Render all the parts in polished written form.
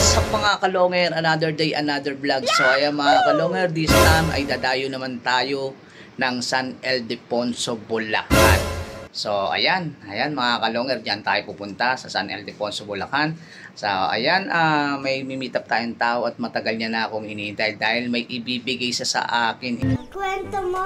What's up mga kalonger? Another day, another vlog. So ayan mga kalonger, this time ay dadayo naman tayo ng San Ildefonso, Bulacan. So ayan mga kalonger, dyan tayo pupunta sa San Ildefonso, Bulacan. So ayan, may meet up tayong tao at matagal niya na akong hinihintay dahil may ibibigay sa akin. Kwento mo?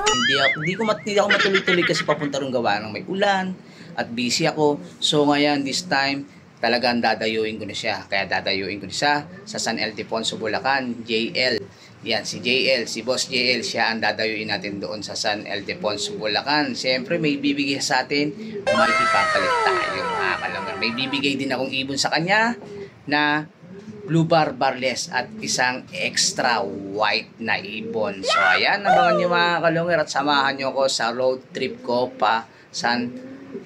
Hindi ako matuloy-tuloy kasi papunta rin gawa ng may ulan at busy ako. So ngayon, this time talagang dadayuin ko na siya. Kaya dadayuin ko na siya sa San Ildefonso, Bulacan. JL. Yan, si JL, si Boss JL, siya ang dadayuin natin doon sa San Ildefonso, Bulacan. Siyempre, may bibigay sa atin, may ipapalit tayo, mga kalanggar. May bibigay din akong ibon sa kanya na blue barbarless at isang extra white na ibon. So, ayan, nabangan nyo mga kalanggar at samahan nyo ko sa road trip ko pa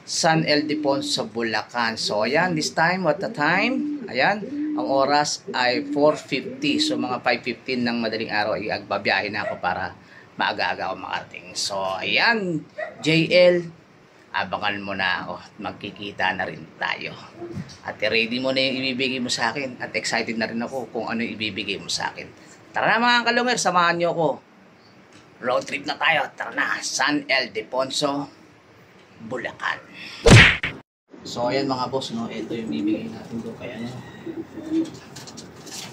San Ildefonso, Bulacan. So, ayan, this time, what the time? Ayan, ang oras ay 4:50. So, mga 5:15 ng madaling araw ay agbabiyahe na ako para maaga-aga ako makarating. So, ayan, JL, abangan mo na ako. Magkikita na rin tayo. At ready mo na yung ibibigay mo sa akin. At excited na rin ako kung ano yung ibibigay mo sa akin. Tara na mga kalunger, samahan nyo ako. Road trip na tayo. Tara na, San Ildefonso, Bulacan. So ayan mga boss, no, ito yung bibigay natin doon kaya ano,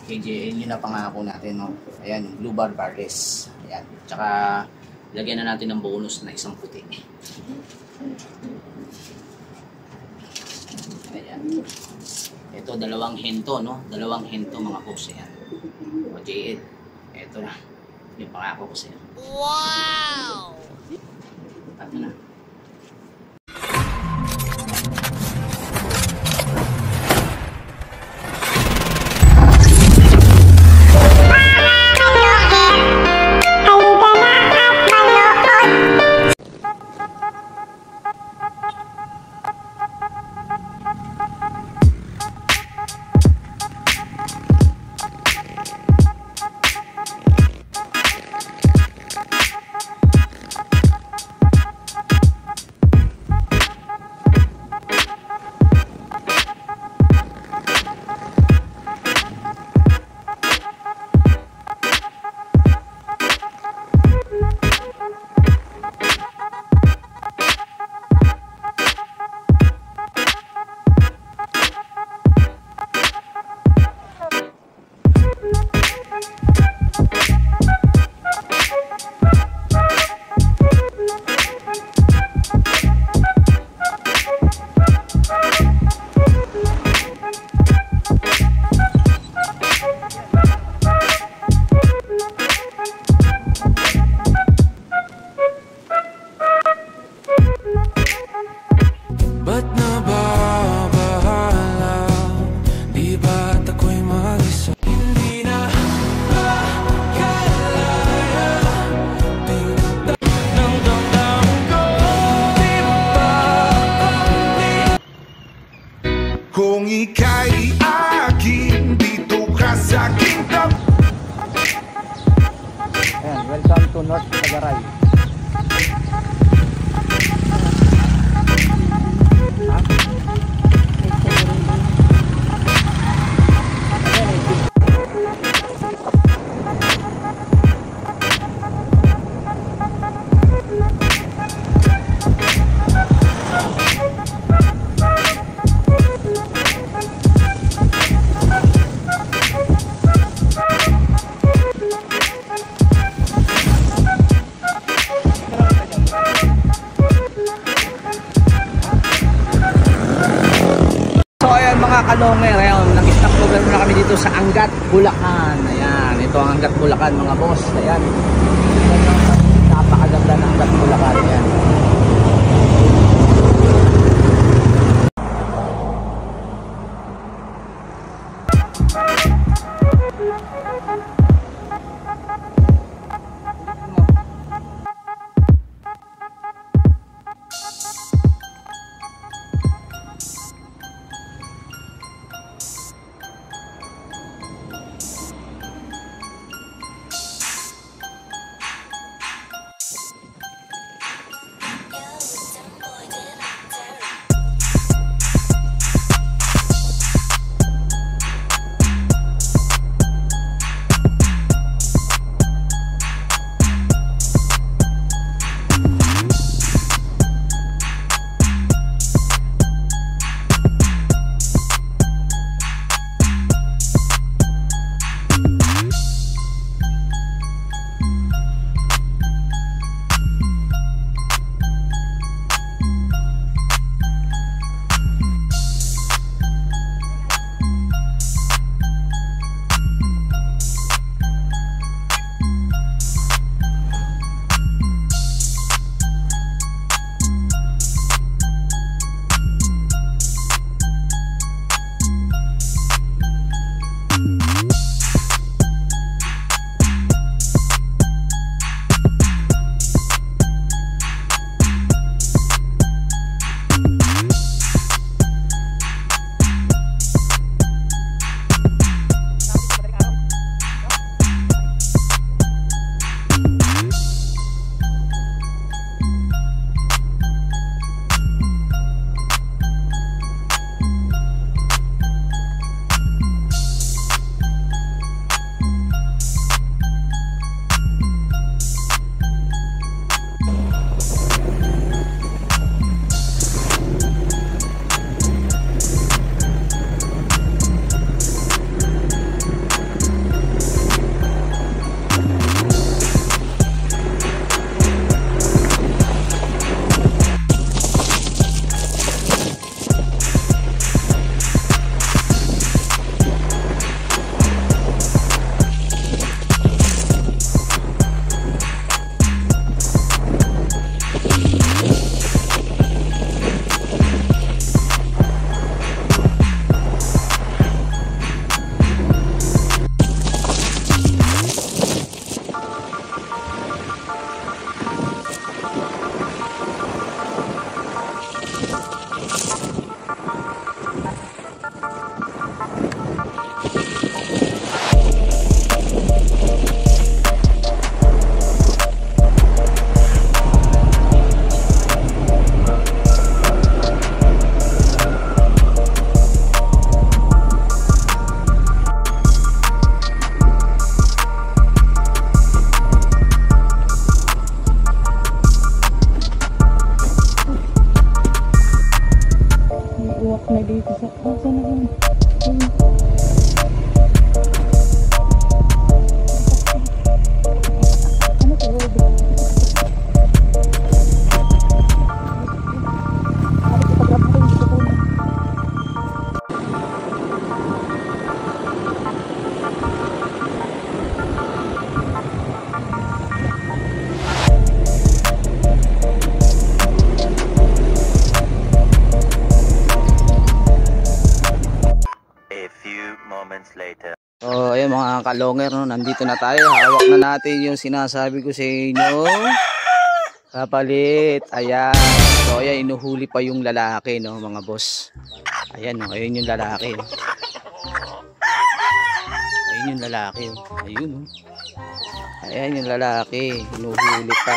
KJL yun na pangako natin, no. Ayan, blue barbarless. Ayan, tsaka lagyan na natin ng bonus na isang puti. Ayan, ito dalawang hento, no, dalawang hento mga boss. Ayan, o JL, ito na yung pangako ko sa'yo. Wow, ito na. Kung ika'y akin, dito ka sa aking top. Ayan, welcome to North Agaray. Mga kalonger, ayun, nag-stop program na kami dito sa Angat, Bulacan. Ayan, ito ang Angat, Bulacan mga boss. Ayan, napakaganda ng Angat, Bulacan. Ayan. moments later. So, ayun mga kalonger, no? Nandito na tayo. Hawak na natin yung sinasabi ko sa inyo. Kapalit. Ayan. So, ayan, inuhuli pa yung lalaki, no, mga boss. Ayan, no? Ayun yung lalaki. No? Ayun yung lalaki. No? Ayun, no? Ayan yung lalaki. Inuhuli pa.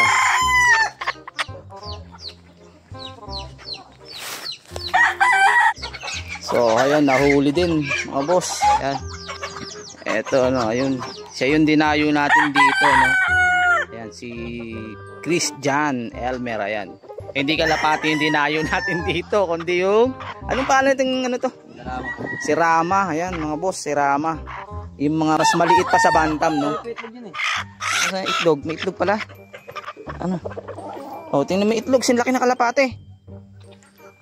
So, ayan, nahuli din, mga boss. Ayan. Eto, no, ayun. Siya yung dinayo natin dito, no. Ayan, si Christian Elmer, ayan. Hindi kalapati yung dinayo natin dito, kundi yung, anong pangalan ng ano to? Si Rama, ayan, mga boss, si Rama. Yung mga mas maliit pa sa bantam, no. May itlog, may itlog pala. Ano? Oh, tingnan mo itlog, sinlaki na kalapate.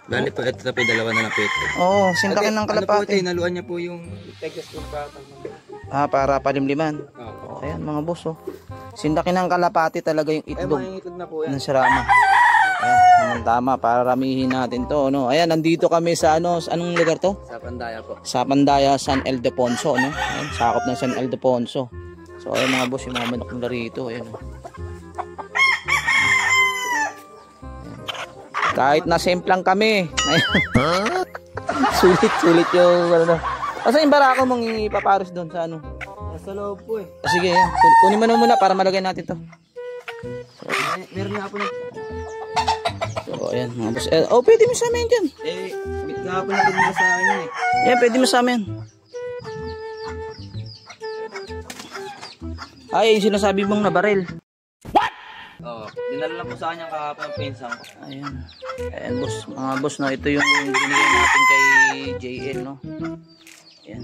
Bali po, ito na po yung dalawa na napit. Oo, sinlaki ng kalapate. Ano po, naluan niya po yung Texas food batang. Para palimliman. Opo. Ayan mga boss, oh. Sinlaki ng kalapati talaga yung itlog. Ay, mga itlog na po yan. Ng Sarama. Ayan, tama, para ramihin natin to, no. Ayan, nandito kami sa ano, anong lugar to? Sa Pandaya po. Sa Pandaya, San Ildefonso, no. Ayan, sakop ng San Ildefonso. So, ayan mga boss, yung mga manok nila rito, ayan. Kahit nasemplang kami. Sulit yung ano. Asa yung barako mong ipaparos doon sa ano? Nasa loob po eh. Sige, yan. Kunin mo na muna para malagay natin to. Meron nga po na. So, ayan mga boss. Oh, pwede mo sa amin dyan. Meet nga po na tumula sa akin yun eh. Yan, pwede mo sa amin. Ay, yung sinasabi mong nabaril. Oo. Dinala lang po sa kanya kahapon ang pinsang ko. Ayan. Ayan boss. Mga boss, no. Ito yung binigay natin kay JL, no. Ayan.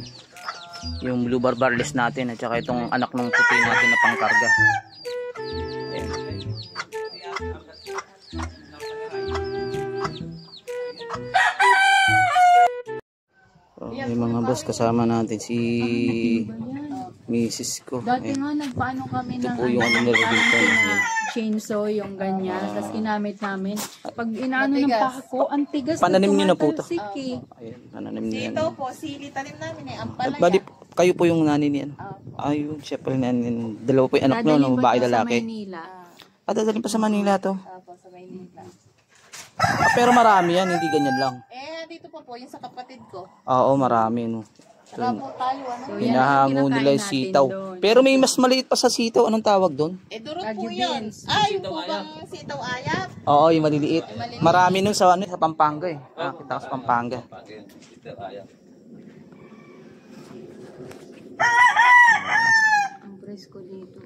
Yung blue barbarless natin at saka itong anak ng puti natin na pangkarga. Ayan. So, yung mga boss, kasama natin si Mrs. ko. Dati Ayan. nga nagpaano kami Ito ng po yung ano nilagay na chainsaw yung ganyan. Tapos ginamit namin. Pag inaano ng pako, ang tigas Pananim niyo na po ito? tumatalsik eh. Ayan, pananim niya. Sitaw po, sili tanim namin eh, ang palaya. Bali, kayo po yung nanay niyan. Ayun, siya pala nanay. Dalawa po yung anak nyo, no? Babae, Dadalhin ba ito sa lalaki. Maynila? Dadalhin pa sa Manila to. Opo, sa Maynila. Pero marami yan, hindi ganyan lang. Dito po, yung sa kapatid ko. Oo, marami, no. Saka po tayo, ano? So, yan ang Hinahango kinakain nila yung natin sitaw. doon. Pero may mas maliit pa sa sitaw. Anong tawag doon? Durot po Kaju yun. beans. Yung po bang sitaw ayap? Oo, yung maliliit. Marami nun sa, ano, sa Pampanga eh. Nakita ko sa Pampanga. Ang presko dito.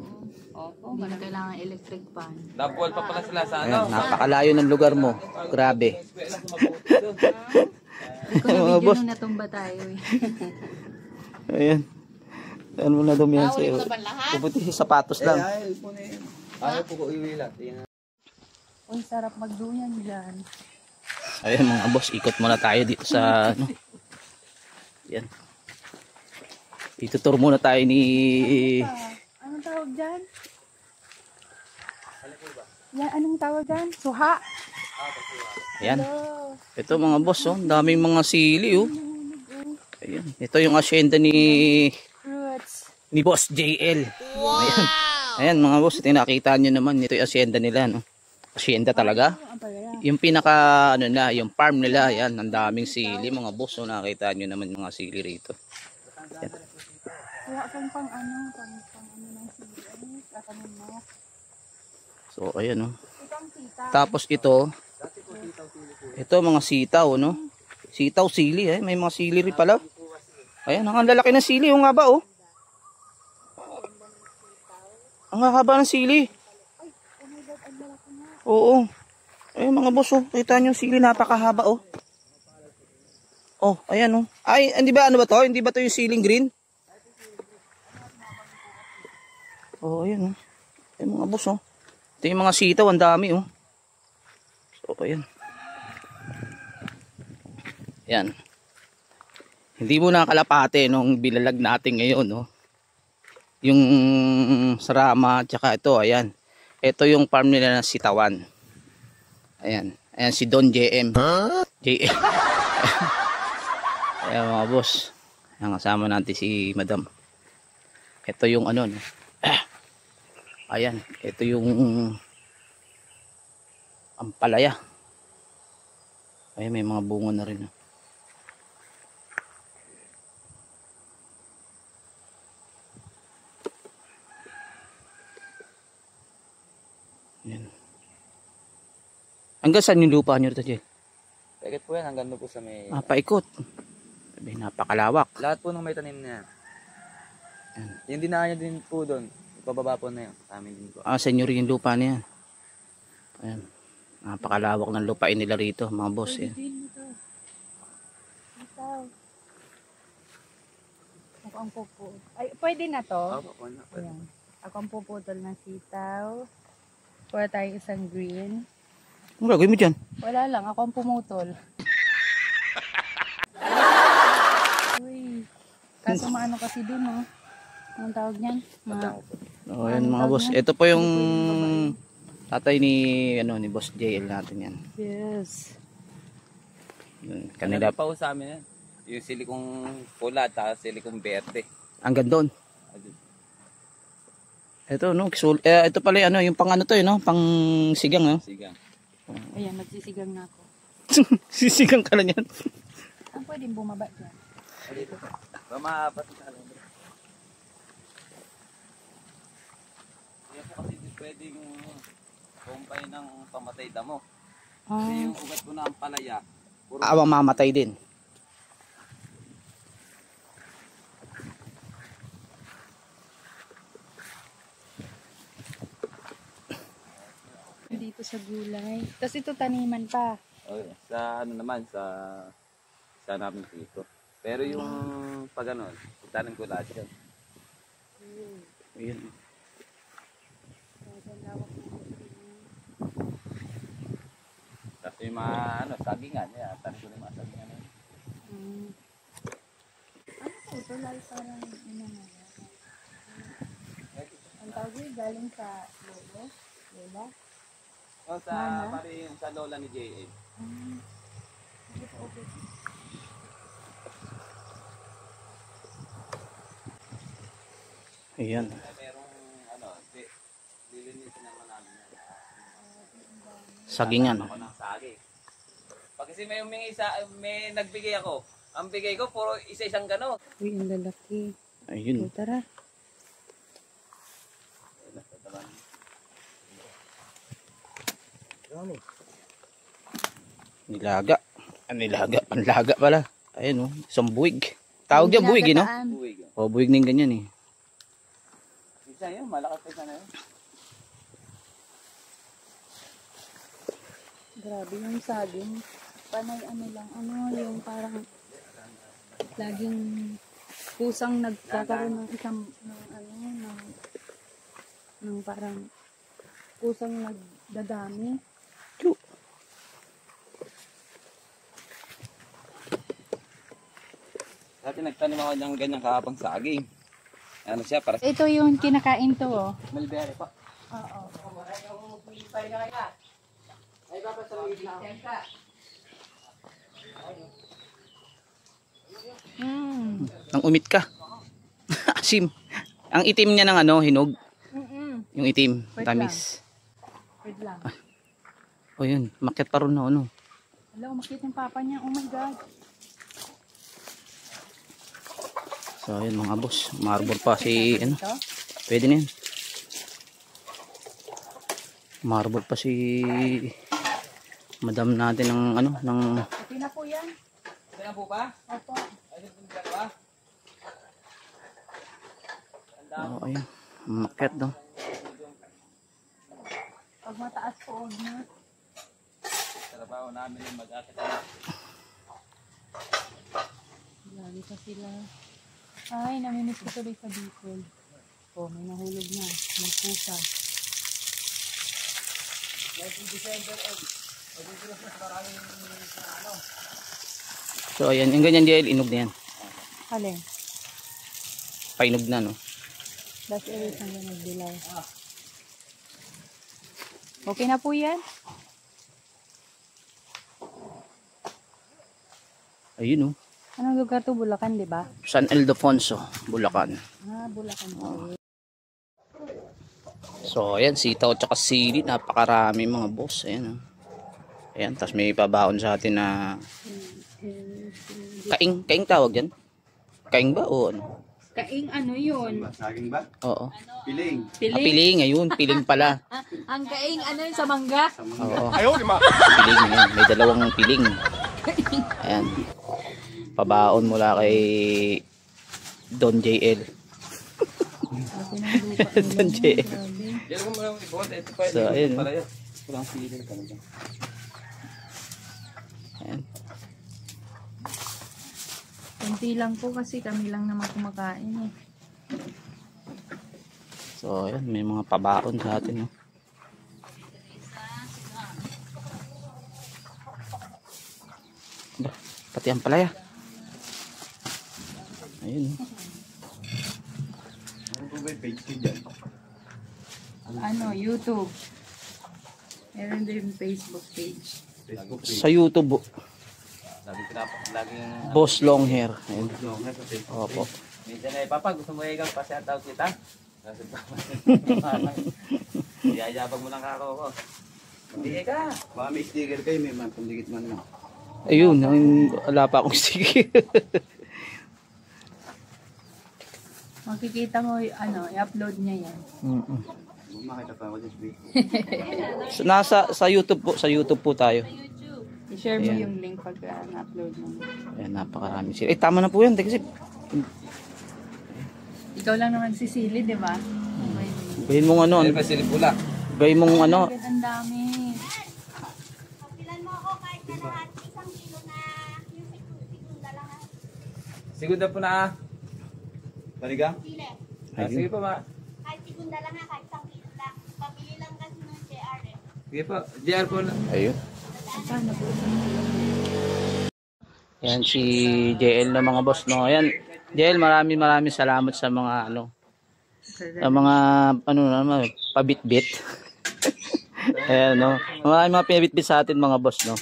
Hindi na kailangan electric fan. Nabuwal pa pala sila sa Ayan, napakalayo ng lugar mo. Grabe. Kung na video nung natumba tayo eh. Ayan. Ayan mo na dumi yan Uli sa'yo. mo na ba lahat? Puputi sa sapatos lang. Ayaw po ko iwi lang. Uy, sarap magduyan dyan. Ayan mga boss, ikot muna tayo dito sa ano. Yan. Itutur muna tayo ni Anong tawag dyan? Yan, anong tawag dyan? Suha. Ayan. Ito mga boss, oh, daming mga sili, oh. Ayan. Ito yung asyenda ni Fruits. Boss JL. Ayan. Ayan mga boss, ito nakita nyo naman, ito yung asyenda nila, no. Asyenda talaga. Yung pinaka ano na, yung farm nila, ayan, ang daming sili mga boss, oh, nakita nyo naman mga sili rito. Ayan. Wala kang pang ano ng sili. Kakanin mo. So ayan, oh. Itong sita. Tapos ito mga sitaw, no? Sitaw, sili, eh. May mga sili rin pala. Ayan, ang lalaki ng sili, yung nga ba, oh. Ang haba ng sili. Oo. Ayun, mga boss, oh. Kita nyo yung sili, napakahaba, oh. Oh, ayan, oh. Ay, hindi ba, ano ba to? Hindi ba to yung siling green? Oh, ayan, oh. Ayun, mga boss, oh. Ito yung mga sitaw, ang dami, oh. So, ayan. Yan. Hindi mo nakalapate nung bilalag natin ngayon, no? Yung Sarama, tsaka ito, ayan. Ito yung farm nila na sitawan. Ayan. Ayan si Don JM. JM. Ayan mga boss. Ang kasama natin si Madam. Ito yung ano, no? Ayan, ito yung ampalaya. Ayan, may mga bunga na rin. Ayan. Hanggang saan yung lupa nyo rito, Jay? Pagkat po yan, hanggang doon po sa may... Paikot. Sabi, napakalawak. Lahat po nung may tanim na yan. Yan. Yung dinaan niya din po doon. Pababa po na yun. Sa amin din po. Sa inyo rin yung lupa na yan. Ayan. Napakalawak ng lupain nila rito, mga boss. Ayan. Ako ang pupo. Ay, pwede na to? Opo, po na. Ayan. Ako ang puputol ng sitaw. Kuha tayo isang green. Ano gagawin mo dyan? Wala lang, ako ang pumutol. Uy. Kaso maano kasi dun, oh. Anong tawag niyan? Ayan mga boss. Ito po yung tatay ni Boss JL natin yan. Yes. Yun, Kanila kanila pa po sa amin yan. Yung silikong pula at silikong berde. hanggang doon. Ito no, ito pala yung pang ano to, no, pang sigang, no. Sigang. Ayan, magsisigang na ako. Sisigang ka na yan. Ang pwedeng bumaba dyan? Dito. Mamahapat na alam. Kaya po kasi di pwedeng kumpay ng pamatay damo. Kasi yung ugat po na ang palaya. Puro Awang mamatay din. Dito sa gulay. Tapos ito taniman pa. sa ano naman sa namin dito. Pero yung pag ano, itanim ko lahat yan. Ayun. Tapos yung mga ano, sagingan, yan. Tanim ko na yung mga sagingan. Ano po? Ito lang parang ang tawag yun, galing sa lolo? Lola? O sa Mama? pare yung sa lola ni J.A. Ayan. Merong ano, lilinisin naman namin yan. Sagingan. Ako ng sagi. Pag kasi may humingi may nagbigay ako. Ang bigay ko puro isa-isang gano. Uy, ang lalaki. Ayun. Tara. Nilaga. Panlaga pala. Ayun, isang buwig. Tawag niya buwig, no? Buwig. O, buwig na yung ganyan, eh. Isa yun, malakas pa sana yun. Grabe yung saging. Panay yung parang laging kusang nagkakaroon ng isang ng parang kusang nagdadami. Dati nagtanim ako ng ganyang kahapang saging. Ano siya, para Ito yung kinakain to, oh. mulberry pa. Oo. Nang umit ka. Asim. Ang itim niya ng hinog. Yung itim, Wait tamis. Wait lang. O yun, makyat pa ron na ano. Hello, makita yung papa niya. Oh my God. So ayun mga boss, marbor pa si Ito? pwede na yan. Marbor pa si madam natin ng Okay na po yan. Kaya po ba? Opo. Ayun po ba? ayun, makyat daw. Pag mataas po, huwag na. Trabaho namin yung mag-akit. Lagi pa sila. Ay, namimiss ko tuloy sa Bicol. Oh, may nahulog na. May pusa. So ayan, yung ganyan dahil inog na yan. Alin? Painog na, no. Das iris ang nagdilaw. Okay na po yan? Ayun, no. Anong lugar to? Bulacan, di ba? San Ildefonso, Bulacan. Ah, Bulacan po. So, ayan, sitaw at saka sili. Napakarami mga boss. Ayan, oh. Ayan, tapos may pabaon sa atin na kaing. Kaing tawag yan? Kaing ba o ano? Kaing ano yun? Saging ba? Oo. Piling. Ah, piling, ayun. Piling pala. Ang kaing ano yun sa mangga? Oo. Piling yan. May dalawang piling. Ayan. Pabaon mula kay Don JL. Don JL. Yan mo lang ibon. Ito pa So, ayun. pala yun. Walang piling talaga. Ayan. Kunti lang po kasi kami lang naman kumakain eh. So, ayan. May mga pabaon sa atin. No? Ba, pati ang palaya. Ayun. Ano po ba yung page ko dyan? Ano, YouTube. Meron din Facebook page. Facebook page. Sa YouTube, Laging Boss Long Hair. Ayun. long na sa Facebook Opo. page. Minsan ay, Papa, gusto mo ikaw pa shout out kita? Kasi Iyayabag mo lang ako ko. Hindi ka. Baka may sticker kayo, may man, pandikit man lang. Ayun, wala pa akong sticker. Makikita mo ano, i-upload niya yan. Kung makita pa ako sa Facebook. So, sa YouTube po, tayo. I-share mo Ayan. yung link pag na-upload mo. Ayan, napakarami sila. Eh, tama na po yan. Kasi, Ikaw lang naman sisili, di ba? gayin mong ano, Ayun pa silipula. gayin mong ano, Ang dami. Sigunda po na. Panigang? Sige po ma. Kahit segunda lang kahit isang kilo lang. Pabili lang kasi ng JR eh. Sige po. JR po na. ayun. Ayan si JL na mga boss, no. Ayan, JL, maraming salamat sa mga ano, sa mga ano naman, pabitbit. Ayan, no. Maraming mga pinabitbit sa atin mga boss, no.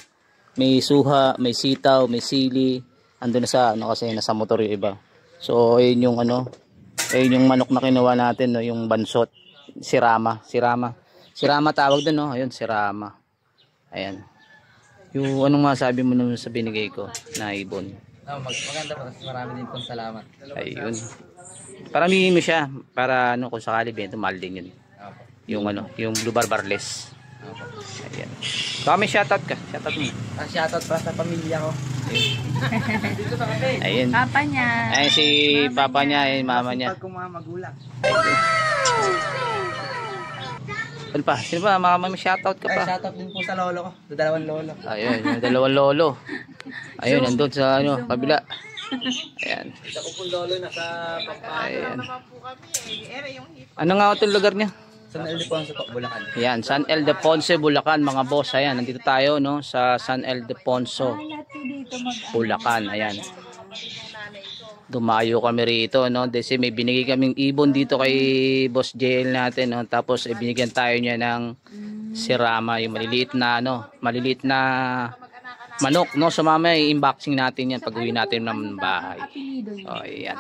May suha, may sitaw, may sili. Ando na sa ano kasi nasa motor yung iba. So ayun yung ano, ayun yung manok na kinuha natin, no, yung bansot, sirama tawag din, no. Ayun, sirama. Ayan. Yung anong masabi mo naman sa binigay ko na ibon? Maganda po. Marami din pong salamat. Ayun. Paramihin mo siya para ano kung sakali bento mahal din yun. Yung ano, yung blue barbarless. Ayan. Baka may shoutout ka. Shoutout mo. Shoutout pa sa pamilya ko. Ayun. Papa niya. Ayun si papa niya, ayun mama niya. Kung mga magulang. Ano pa? Sino ba? May shoutout ka pa. Shoutout din po sa lolo ko. Sa dalawang lolo. Ayun, yung dalawang lolo. Ayun, nandun sa ano, kabila. Ayan. Isa ko pong lolo nasa Pampanga. Ayan. Po kami eh. Yung hip. Ano nga itong lugar niya? Sa Ildefonso po, Bulacan. Ayan, San Ildefonso, Bulacan, mga boss. Ayan, nandito tayo, no, sa San Ildefonso, Lahat po dito Bulacan. Ayan. Dumayo kami rito, no, kasi may binigay kaming ibon dito kay Boss JL natin, no. Tapos binigyan tayo niya ng sirama, yung maliliit na ano, maliliit na manok, no. So mamaya i-unboxing natin yan pag uwi natin ng bahay. apelido niya. Oh, ayan.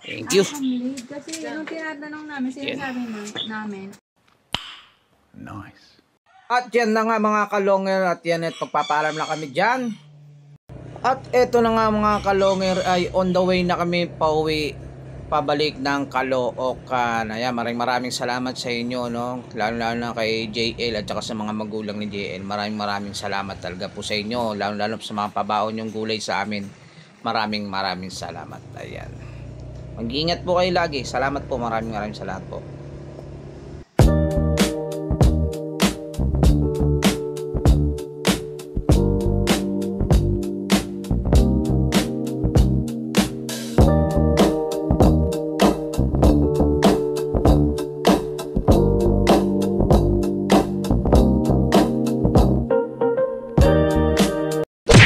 Thank you. Lead kasi yung tinatanong namin, sinasabi namin. At yan na nga mga kalonger, at yan at pagpapaalam na kami dyan. At eto na nga mga kalonger, ay on the way na kami pauwi, pabalik ng Caloocan. Ayan, maraming salamat sa inyo, no? Lalo na kay JL at saka sa mga magulang ni JL. Maraming salamat talaga po sa inyo, lalo sa mga pabaon yung gulay sa amin. Maraming salamat. Ayan. Mag-iingat po kayo lagi. Salamat po, maraming salamat po.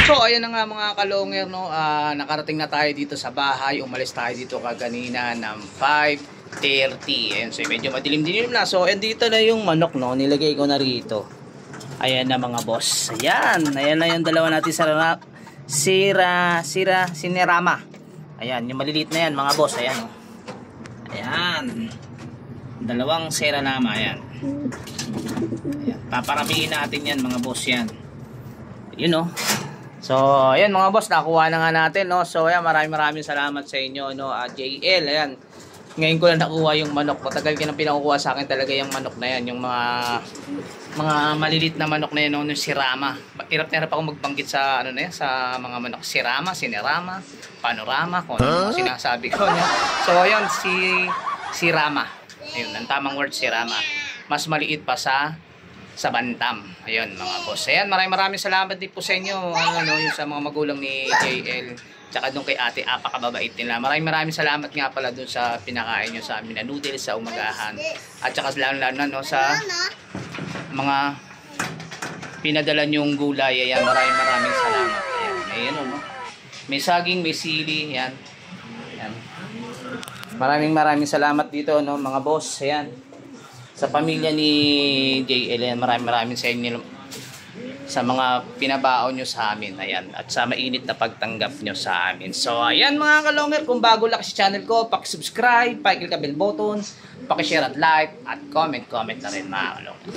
So ayan na nga mga kalonger, no, nakarating na tayo dito sa bahay. Umalis tayo dito kaganina ng 5:30. Ayan, so medyo madilim-dilim na. So dito na yung manok, no, nilagay ko na rito. Ayan na mga boss. Ayan na yung dalawa natin Sinerama. Ayan, yung maliliit na yan mga boss. Ayan, oh. Ayan. Dalawang Sinerama. Ayan. Ayan. Paparamihin natin yan mga boss yan. Yun, oh. So, ayan mga boss, nakuha na nga natin, no? So, ayan, maraming salamat sa inyo, no? JL, ayan. Ngayon ko lang nakuha yung manok. Matagal ka nang pinakukuha sa akin talaga yung manok na yan. Yung mga malilit na manok na yan, no? Yung Sirama. Hirap na hirap ako magbanggit sa, ano na yan, sa mga manok. Sirama, Sinerama, Panorama, kung ano sinasabi ko, no? So, ayan, Sirama. Ayun, ang tamang word, Sirama. Mas maliit pa sa bantam. Ayun mga boss. Ayan, maraming salamat din po sa inyo. Ano, yung sa mga magulang ni JL. Tsaka doon kay ate, apakababait nila. Maraming salamat nga pala doon sa pinakain nyo sa amin na noodles sa umagahan. At tsaka lalo no, sa mga pinadala nyong gulay. Ayan, maraming salamat. Ayan, ayan, no? May saging, may sili. Ayan. Ayan. Maraming salamat dito, no, mga boss. Ayan. Sa pamilya ni JL, maraming sa inyo sa mga pinabaon nyo sa amin. Ayan. At sa mainit na pagtanggap nyo sa amin. So, ayan mga kalonger. Kung bago lang sa channel ko, pakisubscribe, pakiclick ka bell button, pakishare at like, at comment na rin mga kalonger.